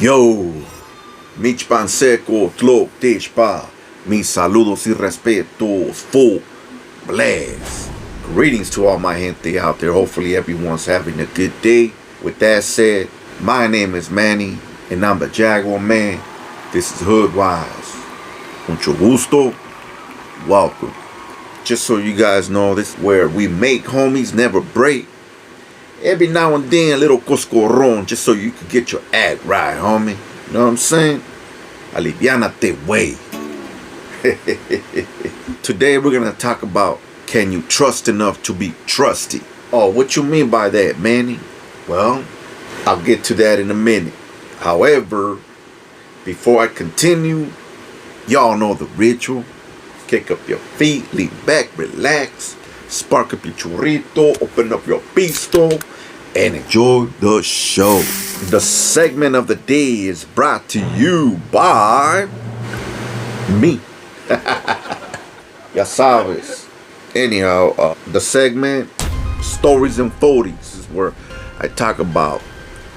Yo, Mitch Panseco, Tlok, Tishpa, mis saludos y respetos, full blast. Greetings to all my gente out there. Hopefully everyone's having a good day. With that said, my name is Manny, and I'm the Jaguar Man. This is Hoodwise. Mucho gusto. Welcome. Just so you guys know, this is where we make homies never break. Every now and then, a little coscorron, just so you can get your act right, homie. You know what I'm saying? Aliviánate, way. Today, we're going to talk about, can you trust enough to be trusty? Oh, what you mean by that, Manny? Well, I'll get to that in a minute. However, before I continue, y'all know the ritual. Kick up your feet, lean back, relax, spark up your churrito, open up your pisto, and enjoy the show. The segment of the day is brought to you by me. Ya sabes. Anyhow, the segment, Stories and 40s, is where I talk about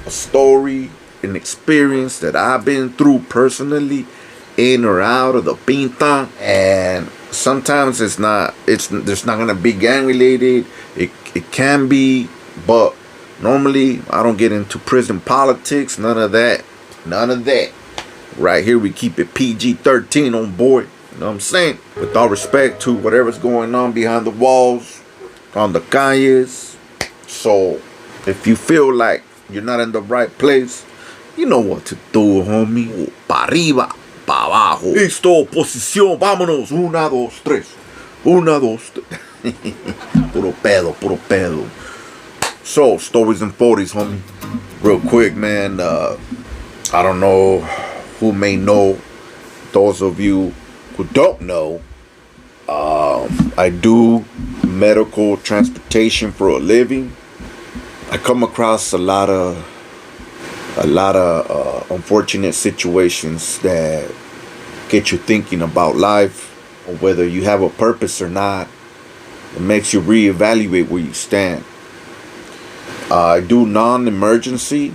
a story, an experience that I've been through personally, in or out of the pinta, and sometimes there's not gonna be gang related. It can be, but normally I don't get into prison politics, none of that. Right here we keep it PG-13 on board. You know what I'm saying? With all respect to whatever's going on behind the walls, on the calles. So if you feel like you're not in the right place, you know what to do, homie. Pa arriba, pa abajo. Listo, posición, vámonos. 1, 2, 3. 1, 2, 3. Puro pedo. So, stories and 40s, homie. Real quick, man. I don't know who may know. Those of you who don't know, I do medical transportation for a living. I come across a lot of unfortunate situations that get you thinking about life, or whether you have a purpose or not. It makes you reevaluate where you stand. I do non-emergency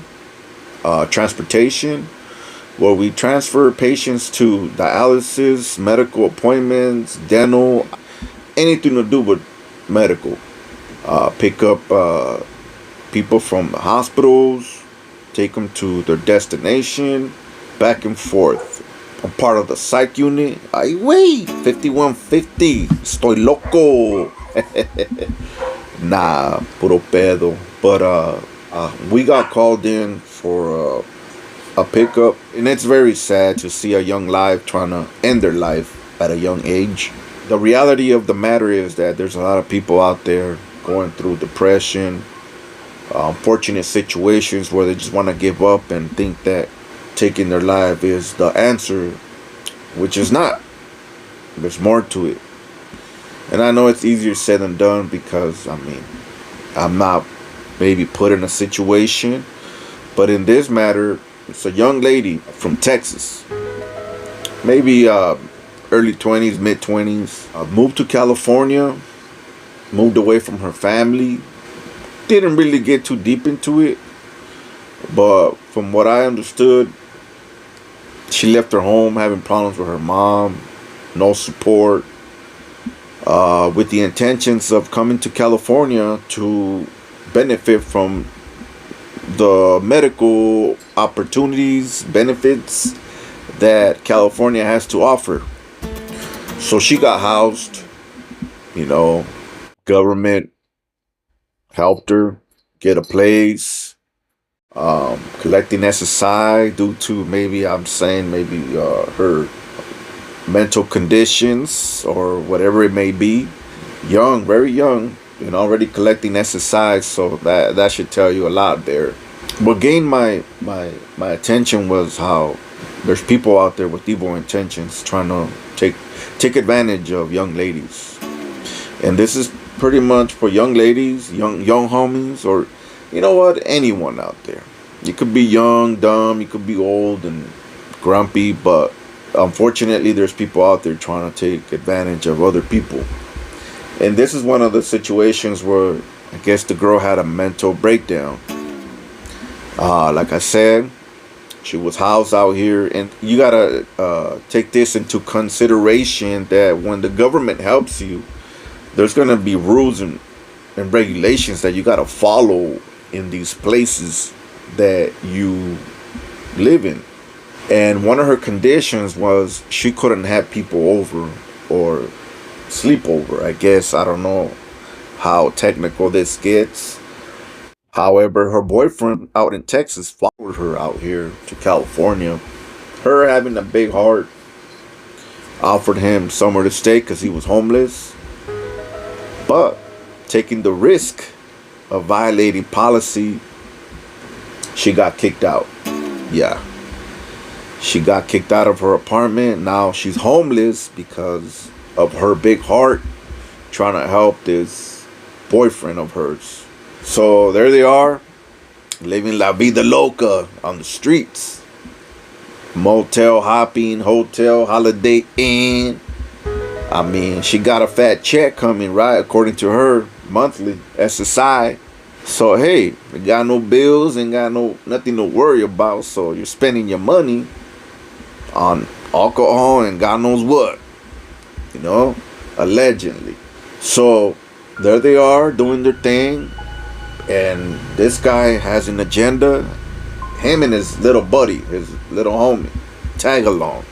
transportation, where we transfer patients to dialysis, medical appointments, dental, anything to do with medical. Pick up people from the hospitals, take them to their destination, back and forth. I'm part of the psych unit. Ay, wey, 5150. Estoy loco. Nah, puro pedo. But we got called in for a pickup, and it's very sad to see a young life trying to end their life at a young age. The reality of the matter is that there's a lot of people out there going through depression, unfortunate situations where they just want to give up and think that taking their life is the answer, which is not. There's more to it. And I know it's easier said than done, because I'm not maybe put in a situation, but in this matter, it's a young lady from Texas, maybe early 20s, mid 20s, moved to California, moved away from her family. Didn't really get too deep into it, but from what I understood, she left her home having problems with her mom, no support, with the intentions of coming to California to benefit from the medical opportunities, benefits that California has to offer. So she got housed, government helped her get a place, collecting SSI due to maybe her mental conditions or whatever it may be. Young, very young, and already collecting SSI, so that should tell you a lot there. What gained my attention was how there's people out there with evil intentions trying to take advantage of young ladies. And this is pretty much for young ladies, young homies, or anyone out there. You could be young, dumb, you could be old and grumpy, but unfortunately there's people out there trying to take advantage of other people. And this is one of the situations where I guess the girl had a mental breakdown. Like I said, She was housed out here, and you gotta take this into consideration that when the government helps you, there's gonna be rules and regulations that you gotta follow in these places that you live in. And one of her conditions was she couldn't have people over or sleep over. I guess I don't know how technical this gets. However, her boyfriend out in Texas followed her out here to California. Her having a big heart offered him somewhere to stay because he was homeless. But taking the risk of violating policy, she got kicked out. Yeah. She got kicked out of her apartment. Now she's homeless because of her big heart trying to help this boyfriend of hers. So there they are, living la vida loca on the streets. Motel hopping, hotel, Holiday Inn. I mean, she got a fat check coming, right? According to her, monthly, SSI. So hey, you got no bills, ain't got nothing to worry about. So you're spending your money on alcohol and God knows what, you know, allegedly. So there they are doing their thing. And this guy has an agenda. Him and his little buddy, his little homie, tag along,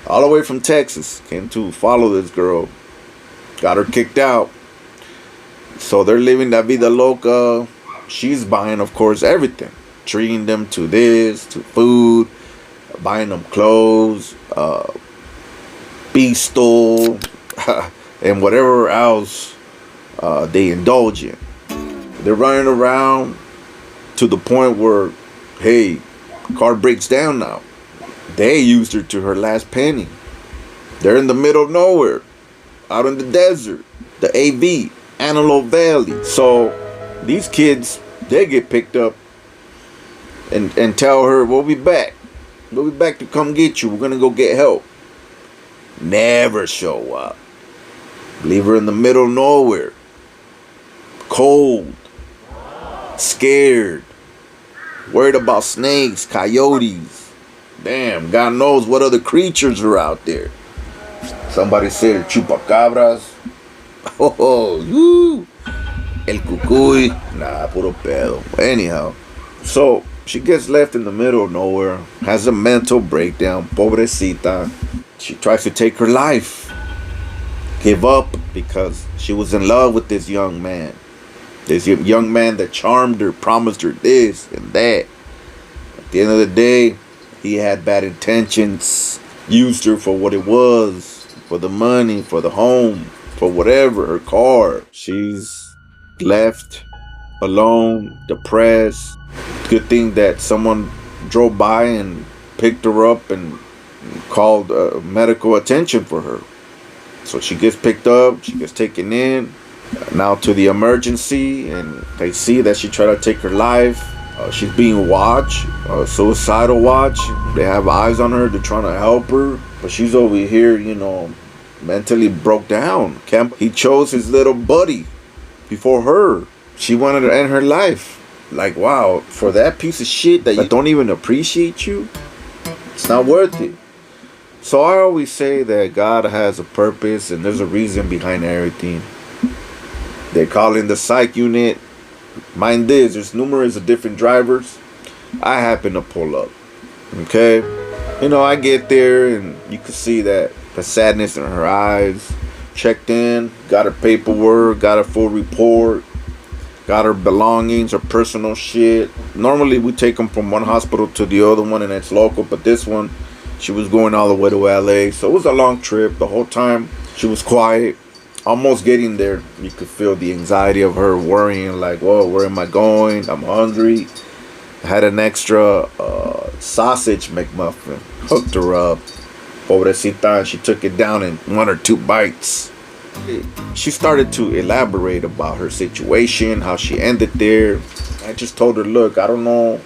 all the way from Texas, came to follow this girl. Got her kicked out. So they're living that vida loca. She's buying, of course, everything. Treating them to this, to food, buying them clothes, Bistro, and whatever else they indulge in. They're running around to the point where, hey, car breaks down now. They used her to her last penny. They're in the middle of nowhere, out in the desert, the AV, Antelope Valley. So these kids, they get picked up and tell her, we'll be back. We'll be back to come get you. We're going to go get help. Never show up. Leave her in the middle of nowhere. Cold. Scared. Worried about snakes, coyotes. Damn, God knows what other creatures are out there. Somebody said chupacabras. Oh, woo. El cucuy. Nah, puro pedo. Anyhow. So, she gets left in the middle of nowhere. Has a mental breakdown. Pobrecita. She tries to take her life. Give up because she was in love with this young man. This young man that charmed her, promised her this and that. At the end of the day, he had bad intentions. Used her for what it was. For the money, for the home, for whatever, her car. She's left alone, depressed. Good thing that someone drove by and picked her up and called medical attention for her. So she gets picked up, she gets taken in, now to the emergency, and they see that she tried to take her life. She's being watched, suicidal watch. They have eyes on her, they're trying to help her, but she's over here, you know, mentally broke down. He chose his little buddy before her. She wanted to end her life. Like, wow, for that piece of shit that don't even appreciate you, it's not worth it. So I always say that God has a purpose and there's a reason behind everything. They call in the psych unit. Mind this, there's numerous of different drivers. I happen to pull up. Okay? You know, I get there and you can see that the sadness in her eyes. Checked in, got her paperwork, got her full report, got her belongings, her personal shit. Normally we take them from one hospital to the other one and it's local, but this one, she was going all the way to LA. So it was a long trip. The whole time she was quiet. Almost getting there, you could feel the anxiety of her worrying, like, whoa, where am I going? I'm hungry. I had an extra sausage McMuffin. Hooked her up. Pobrecita, she took it down in 1 or 2 bites. She started to elaborate about her situation, how she ended there. I just told her, look, I don't know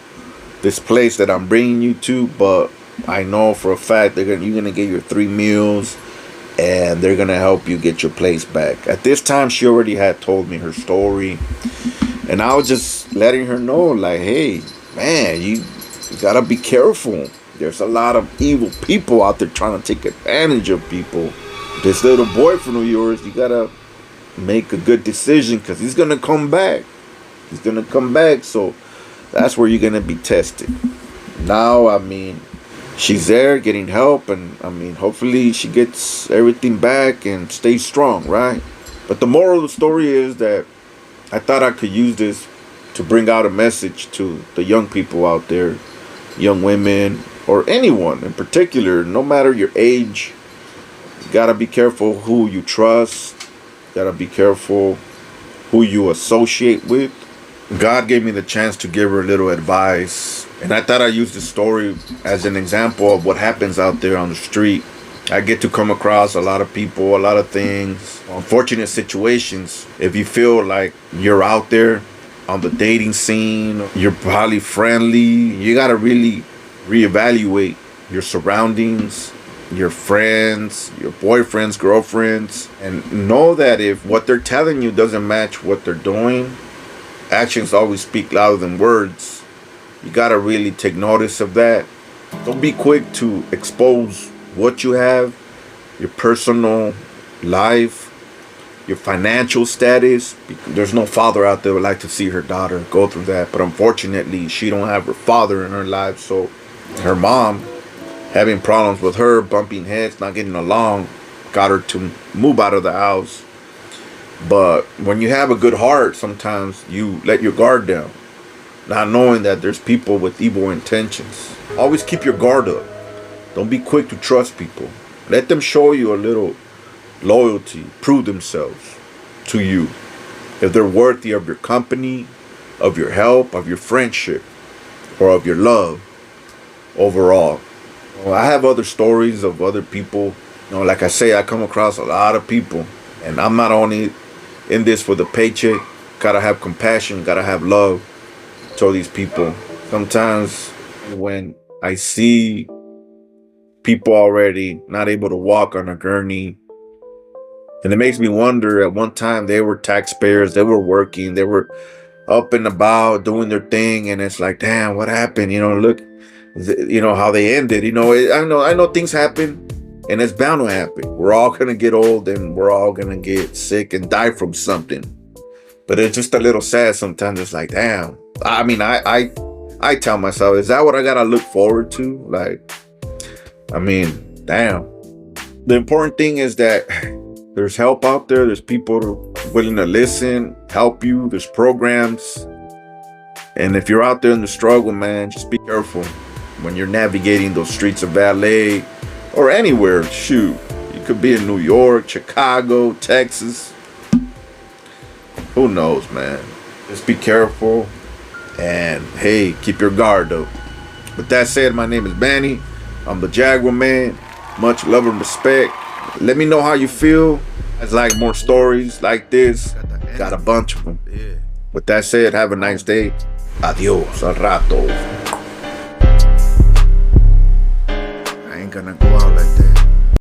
this place that I'm bringing you to, but I know for a fact you're gonna get your 3 meals and they're gonna help you get your place back. At this time, she already had told me her story, and I was just letting her know, like, hey, man, You gotta be careful. There's a lot of evil people out there trying to take advantage of people. This little boyfriend of yours, you gotta make a good decision because he's gonna come back. He's gonna come back, so that's where you're gonna be tested. Now, I mean, she's there getting help, and I mean, hopefully she gets everything back and stays strong, right? But the moral of the story is that I thought I could use this to bring out a message to the young people out there, young women, or anyone in particular, no matter your age. You gotta be careful who you trust. You gotta be careful who you associate with. God gave me the chance to give her a little advice, and I thought I'd use this story as an example of what happens out there on the street. I get to come across a lot of people, a lot of things, unfortunate situations. If you feel like you're out there on the dating scene, you're probably friendly, you gotta really reevaluate your surroundings, your friends, your boyfriends, girlfriends, and know that if what they're telling you doesn't match what they're doing, actions always speak louder than words. You gotta really take notice of that. Don't be quick to expose what you have, your personal life, your financial status. There's no father out there who would like to see her daughter go through that, but unfortunately she don't have her father in her life, so her mom having problems with her, bumping heads, not getting along, got her to move out of the house. But when you have a good heart, sometimes you let your guard down, not knowing that there's people with evil intentions. Always keep your guard up. Don't be quick to trust people. Let them show you a little loyalty, prove themselves to you. If they're worthy of your company, of your help, of your friendship, or of your love overall. Well, I have other stories of other people. Like I say, I come across a lot of people, and I'm not only in this for the paycheck. Gotta have compassion, gotta have love to these people. Sometimes when I see people already not able to walk on a gurney, and it makes me wonder, at one time they were taxpayers, they were working, they were up and about doing their thing, and it's like, damn, what happened? Look, how they ended. I know things happen, and it's bound to happen. We're all gonna get old, and we're all gonna get sick and die from something. But it's just a little sad sometimes. It's like, damn. I mean, I tell myself, is that what I gotta look forward to? Like, I mean, damn. The important thing is that there's help out there. There's people willing to listen, help you. There's programs. And if you're out there in the struggle, man, just be careful when you're navigating those streets of LA or anywhere. Shoot, you could be in New York, Chicago, Texas. Who knows, man? Just be careful. And hey, keep your guard up. With that said, my name is Manny. I'm the Jaguar Man. Much love and respect. Let me know how you feel. I'd like more stories like this. Got a bunch of them. With that said, have a nice day. Adios, al rato. I ain't gonna go out.